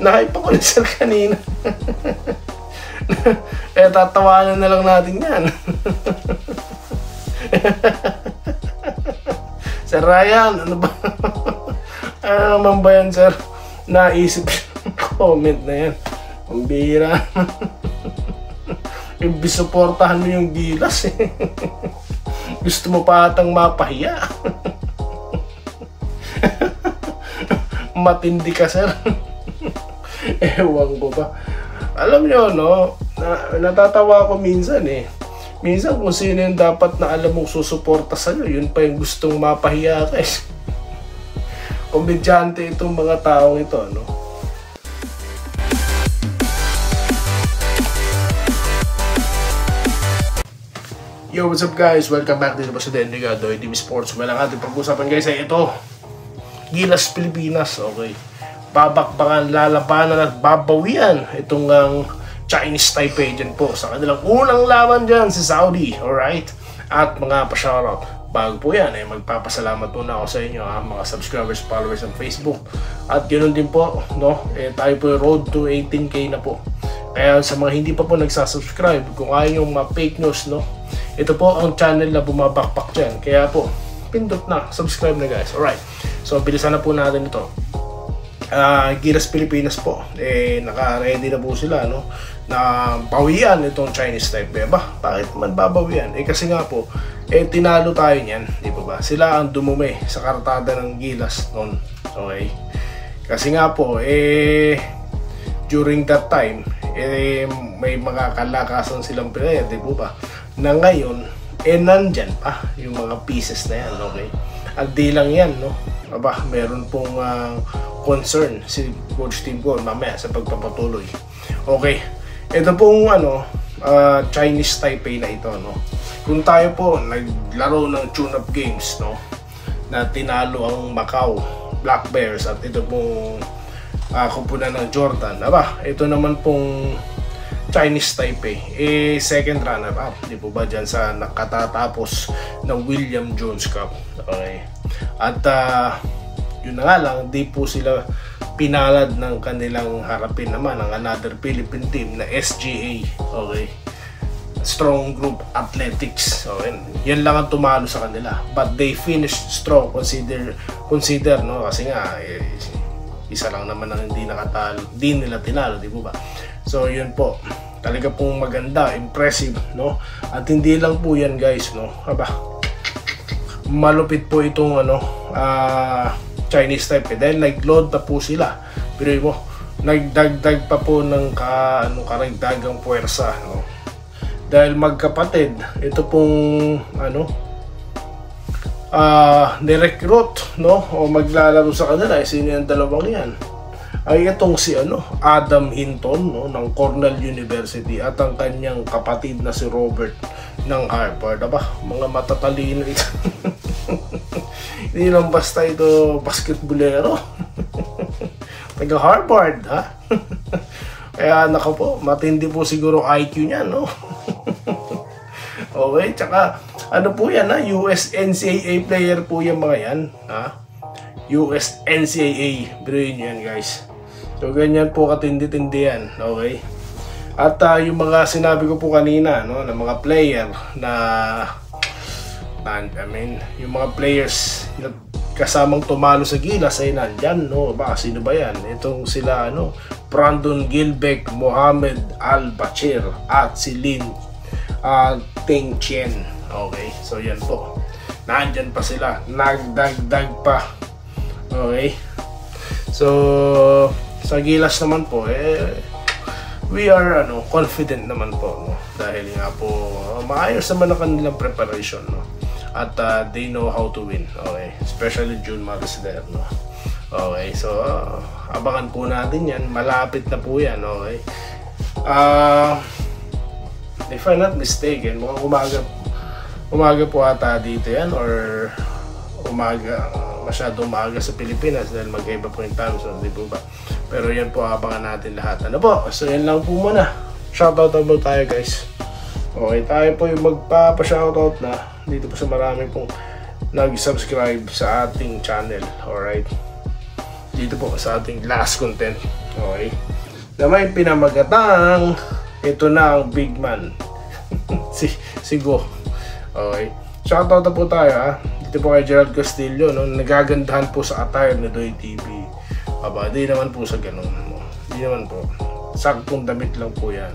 Na-hype ako ni sir kanina. Eh, tatawanan na lang natin yan. Sir Ryan, ano ba? Ano naman ba yan, sir? Naisip yung comment na yan. Ang bihira. Ibisuportahan mo yung Gilas eh. Gusto mo pa atang mapahiya. Matindi ka, sir. Ewan ko ba. Alam nyo, no? Natatawa ko minsan eh. Minsan kung sino yung dapat na alam mong susuporta sa'yo, yun pa yung gustong mapahiya ka eh. Komedyante itong mga taong ito, no? Yo, what's up guys? Welcome back dito sa Dendigado, TV Sports. Well, ang ating pag-usapan guys ay ito. Gilas Pilipinas, okay. Babakbakan, lalabanan at babawian itong Chinese Taipei dyan po sa kanilang unang laban dyan sa Saudi, alright? At mga pa-shoutout, bago po yan, magpapasalamat muna ako sa inyo, mga subscribers, followers ng Facebook. At ganoon din po, no? Tayo po road to 18K na po. Kaya sa mga hindi pa po nagsasubscribe, kung ayaw yung mga fake news, no? Ito po ang channel na bumabakpak dyan. Kaya po, pindot na, subscribe na guys, alright? So, bilisan na po natin ito. Gilas Pilipinas po, naka-ready na po sila, no? Na bawian itong Chinese Taipei. Bakit man babawian? Kasi nga po, tinalo tayo niyan, di ba? Sila ang dumumi sa kartada ng Gilas noon. Okay? Kasi nga po, during that time, may mga kalakasan silang player, di ba? Na ngayon, nandyan pa yung mga pieces na yan, okay? At di lang yan, no? Meron pong concern si Coach Tim Gon mamaya sa pagpapatuloy. Okay. Ito pong Chinese Taipei na ito, no. Kung tayo po naglaro ng tune-up games, no, na tinalo ang Macau Black Bears at ito pong kupunan ng Jordan. Ito naman pong Chinese Taipei, second runner-up, di po ba, dyan sa nakatatapos ng William Jones Cup. Okay. At yun na nga lang, di po sila pinalad ng kanilang harapin naman ang another Philippine team na SGA, okay, Strong Group Athletics. So yan lang ang tumalo sa kanila, but they finished strong, consider no, kasi nga isa lang naman ang hindi nakatalo, di nila tinalo, di ba? So yun po, talaga pong maganda, impressive, no? At hindi lang po yan guys, no? Malupit po itong Chinese Taipei dahil nag-load na po sila. Pero mo, nagdagdag pa po ng karagdagang puwersa, no? Dahil magkapatid, ito pong ni-recruit, no? O maglalaro sa kanila, sino yung dalawang yan? Ay itong si Adam Hinton, no, ng Cornell University, at ang kanyang kapatid na si Robert ng Harvard. Mga matatalino ito. Hindi lang basta ito basketballero. Taga Harvard, ha? Kaya nako po, matindi po siguro IQ niya, no? Okay, tsaka po yan, ha? US NCAA player po yung mga yan, ha? US NCAA, biruin nyo yan guys. So ganyan po katindi-tindi yan, okay? At yung mga sinabi ko po kanina, no, na mga player na yung mga players na kasamang tumalo sa Gilas ay nandyan, no? Sino ba yan? Itong sila, Brandon Gilbeck, Mohamed Al-Bachir at si Lin Ting Chien. Okay, so yan po, nandyan pa sila, nagdagdag pa. Okay, so sa Gilas naman po, we are confident naman po, no? Dahil nga po maayos naman ang kanilang preparation, no? At they know how to win, okay? Especially June Maricel, no? Okay, so abangan po natin yan, malapit na po yan, okay? If I'm not mistaken, mukhang umaga po ata dito yan, or masyadong maaga sa Pilipinas dahil magkaiba po yung time zone, di ba? Pero yan po, abangan natin lahat. So yan lang po muna. Shoutout about tayo guys. Okay, tayo po yung magpapa-shoutout na dito po sa marami pong nag-subscribe sa ating channel. Alright. dito po sa ating last content. Okay. Na may pinamagatang, ito na ang big man. si Go. Okay. Shoutout na po tayo ha. Dito po kay Gerald Castillo, no? Nagagandahan po sa attire ni Doy TV. Aba, di naman po sa ganun. No? Di naman po. Saktong damit lang po yan.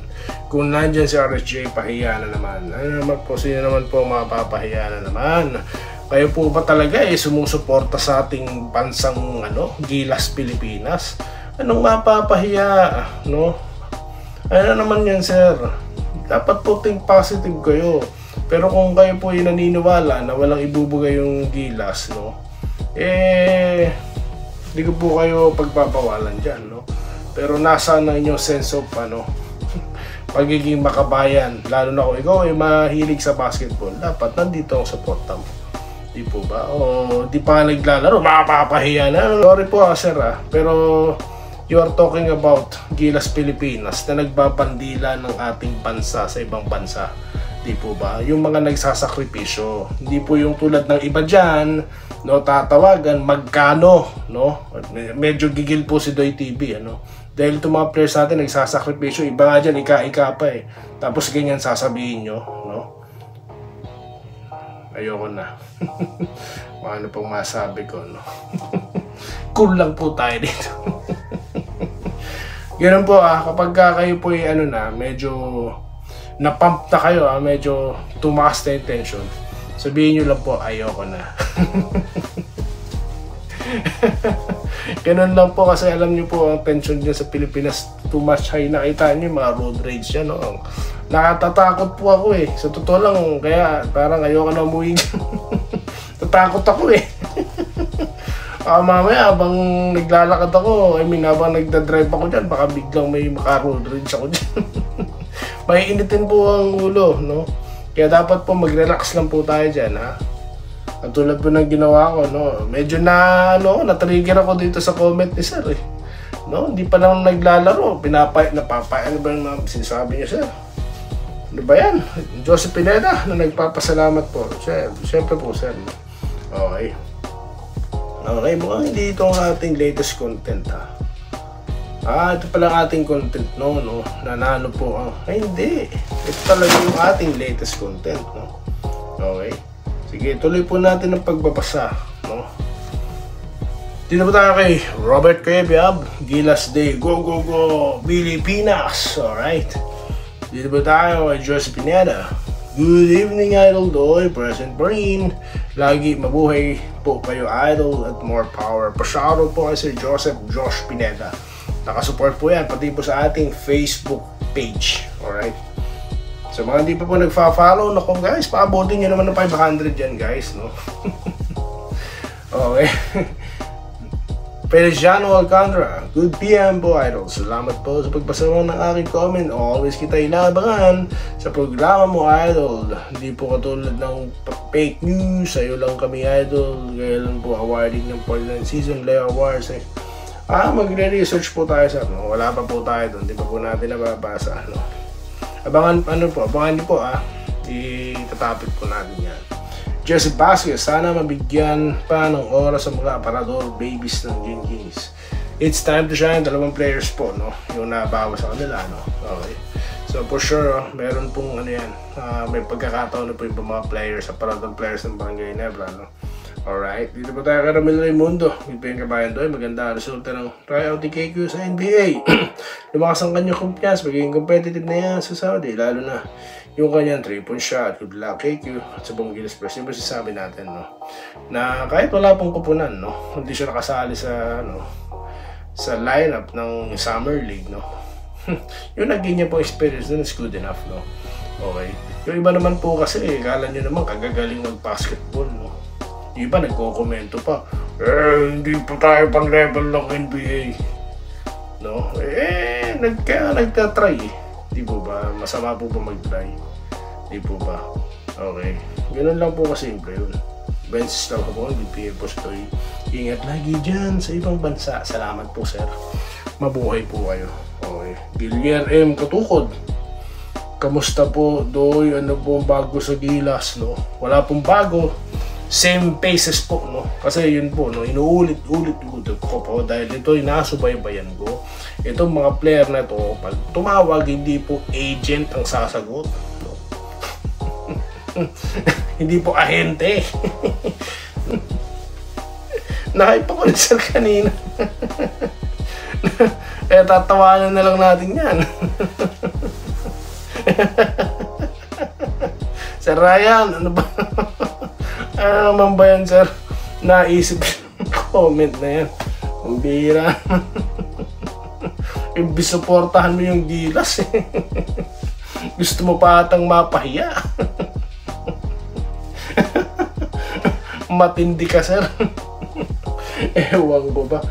Kung nandyan si RSJ, pahiya na naman. Ano naman po, sino naman po mapapahiya na naman? Kayo po ba talaga sumusuporta sa ating bansang Gilas Pilipinas? Anong mapapahiya, no? Ano naman yan, sir? Dapat po think positive kayo. Pero kung kayo po yung naniniwala na walang ibubugay yung Gilas, no? Hindi ko po kayo pagpapawalan dyan, no? Pero nasa na inyong sense of, pagiging makabayan. Lalo na kung ikaw ay mahilig sa basketball, dapat nandito ang suporta mo. Di po ba? O di pa naglalaro, mapapahiya na. Sorry po sir pero you are talking about Gilas Pilipinas na nagbabandila ng ating bansa sa ibang bansa. Di po ba? Yung mga nagsasakripisyo. Hindi po yung tulad ng iba dyan, no, tatawagan, magkano, no? Medyo gigil po si Doy TV, Dahil itong mga players natin nagsasakripisyo, iba nga dyan, ika-ika pa eh. Tapos ganyan sasabihin nyo, no? Ayoko na. Ano pong masabi ko, no? Cool lang po tayo dito. Ganun po kapag kayo po medyo na-pump na kayo medyo tumaas na yung tension, sabihin nyo lang po, ayoko na. Ganun lang po kasi alam nyo po ang tension dyan sa Pilipinas too much high. Nakita nyo yung mga road rage yan, no? Nakatatakot po ako eh. Sa totoo lang, kaya parang ayoko na umuwi. Tatakot ako eh. Mamaya habang naglalakad ako, habang nagdadrive ako dyan, baka biglang may maka-road rage ako dyan. May initin po ang ulo, no? Kaya dapat po mag-relax lang po tayo dyan, ha? At tulad po ng ginawa ko, no? Medyo na-trigger ako dito sa comment ni sir, eh. No? Hindi pa lang naglalaro, ano ba yung sinasabi niya, sir? Ano ba yan? Joseph Pineda na nagpapasalamat po. Siyempre po, sir. Okay. Okay, mukhang hindi ito ang ating latest content, ha? Ito pala ang ating content, no? Nanalo po ang... Ay, hindi. Ito talaga yung ating latest content, no? Okay. Sige, tuloy po natin ang pagbabasa, no? Dito po tayo kay Robert Kebiab, Gilas Day, go, go, go, Pilipinas! Alright. Dito po tayo kay Joseph Pineda. Good evening, Idol Doy, present brain. Lagi mabuhay po kayo, Idol, at more power. Pa-shoutout po kay Sir Joseph Josh Pineda. Nakasupport po yan, pati po sa ating Facebook page. Alright. So mga hindi pa po nagfa-follow, naku guys, paabotin nyo naman ng 500 yan guys, no? Okay. Feliciano Alcandra, good PM po, Idol. Salamat po sa pagbasa mo ng aking comment. Always kita inabangan sa programa mo, Idol. Hindi po katulad ng fake news. Sa'yo lang kami, Idol. Kailan po awarding ng 49 season Leo Awards eh. Magre-research po tayo sa wala pa po tayo doon. Hindi pa po natin nababasa, Abangan niyo po itatapit po natin yan. Jesse Vasquez, sana mabigyan pa ng oras sa mga aparador babies ng Gin-Gins. It's time to shine. 2 players po, no? Yung nabawa sa kanila, no? Okay. So for sure, meron pong may pagkakataon na po yung mga players, aparador players ng Barangay Nebra, no? Alright, dito po tayo kay Ramil Raimundo. Yung kabayan doon, maganda resulta ng tryout ni KQ sa NBA. Lumakas ang kanyang kumpiyansa, magiging competitive na yan sa Saudi, lalo na yung kanyang 3-point shot. Good luck KQ at sa buong Gilas Press. Yung sasabi natin, no? Na kahit wala pong kupunan, no? Hindi siya nakasali sa, sa lineup ng Summer League, no? Yung naging niya po experience na is good enough, no? Okay. Yung iba naman po kasi, kala nyo naman kagagaling mag-basketball, no? Yung iba nagko-komento pa, hindi po tayo pang level ng NBA, no? Kaya nagtatry eh. Di po ba? Masama po ba mag-try? Di po ba? Okay. Ganun lang po kasimple yun. Benches lang po, BPA po sa Toy. Ingat lagi dyan sa ibang bansa. Salamat po, sir. Mabuhay po kayo. Okay. Gillier M. Katukod. Kamusta po, Doy? Ano po ang bago sa Gilas, no? Wala pong bago. same paces po, no? Kasi yun po, no, inuulit-ulit ko po dahil ito yung nasubaybayan ko. Itong mga player na to, pag tumawag, hindi po agent ang sasagot, no? Hindi po ahente. Nahype ako ni sir kanina. Kaya tatawanan na lang natin yan. Sir Ryan, ano ba? Ano naman ba yan, sir? Naisip yung comment na yan. Ang bihira. Imbis supportahan mo yung Gilas eh. Gusto mo pa atang mapahiya. Matindi ka, sir. Ewan ko ba.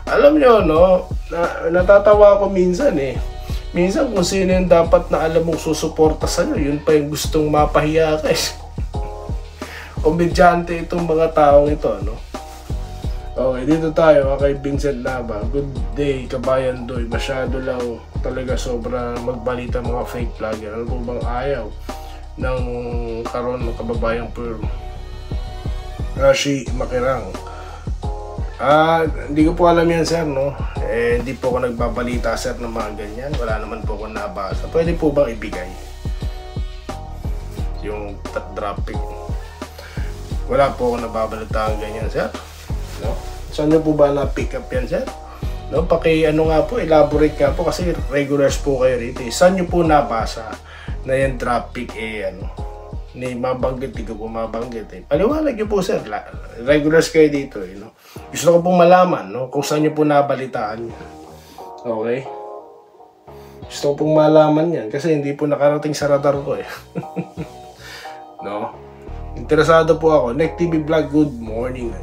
Alam nyo, no? Natatawa ko minsan eh. Minsan kung sino yung dapat na alam mong susuporta sa'yo, yun pa yung gustong mapahiya ka eh. Komedyante itong mga taong ito, no? Okay, dito tayo kay Vincent Nava. Good day, Kabayan Doy. Masyado lang talaga sobra magbalita mga fake vlogger. Ano po bang ayaw ng karon ng kababayang Pearl? Rashi Makirang. Hindi ko po alam yan, sir, no? Hindi po ako nagbabalita, sir, ng mga ganyan. Wala naman po ako nabasa. Pwede po bang ibigay yung dropping? Wala po ako nababalita ng ganyan, sir, no? Saan nyo po ba na-pick up yan, sir? No? Ano nga po, elaborate nga po kasi regulars po kayo rito. Saan nyo po nabasa na yan dropping ni mabanggit, di ko po mabanggit eh. Paliwanag nyo po, sir. Regulars kayo dito eh, no? Gusto ko pong malaman, no, kung saan nyo po nabalitaan yan. Okay? Gusto ko pong malaman yan kasi hindi po nakarating sa radar ko eh. No? Interesado po ako. Nek TV Vlog, good morning.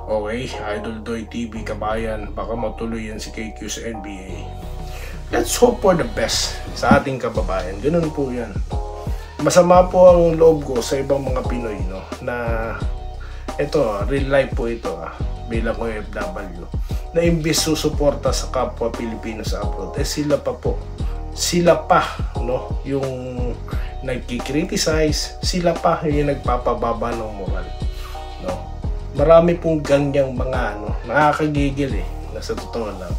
Okay, Idol Doy TV, Kabayan, baka matuloy yan si KQ sa NBA. Let's hope for the best sa ating kababayan. Ganun po yan. Masama po ang loob ko sa ibang mga Pinoy, no, na ito, real life po ito bilang OFW, na imbis susuporta sa kapwa Pilipino sa abroad, sila pa, no, yung nagki-criticize, sila pa yung nagpapababa ng moral, no. Marami pong ganyang mga nakakagigil eh, na sa totoo lang.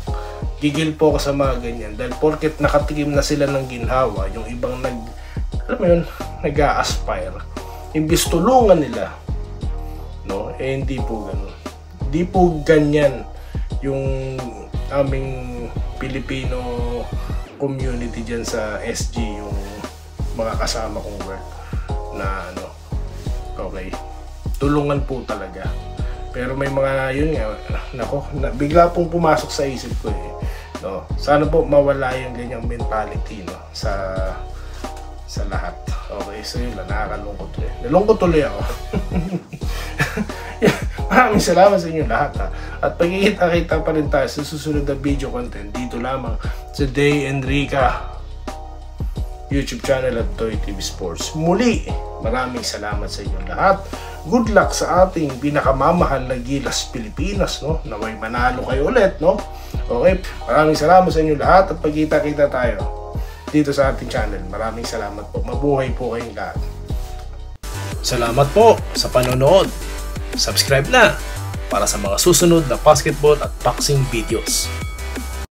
Gigil po ako sa mga ganyan dahil porket nakatikim na sila ng ginhawa, yung ibang alam mo yun, nag-a-aspire, imbis tulungan nila, no, hindi po ganun. Hindi po ganyan yung aming Filipino community dyan sa SG, yung mga kasama kong work na okay, tulungan po talaga. Pero may mga yun nga, bigla pong pumasok sa isip ko eh, no, sana po mawala yung ganyang mentality, no, sa lahat. Okay, so yun lang, nakakalungkot tuloy. Nalungkot tuloy ako. Maraming salamat sa inyo lahat at pagkikita-kita pa rin tayo sa susunod na video content dito lamang sa Day Enrica YouTube channel at Doy TV Sports. Muli, maraming salamat sa inyo lahat. Good luck sa ating pinakamamahal na Gilas Pilipinas, no? Naway manalo kayo ulit, no? Okay, maraming salamat sa inyo lahat at pagkita-kita tayo dito sa ating channel. Maraming salamat po. Mabuhay po kayong lahat. Salamat po sa panonood. Subscribe na para sa mga susunod na basketball at boxing videos.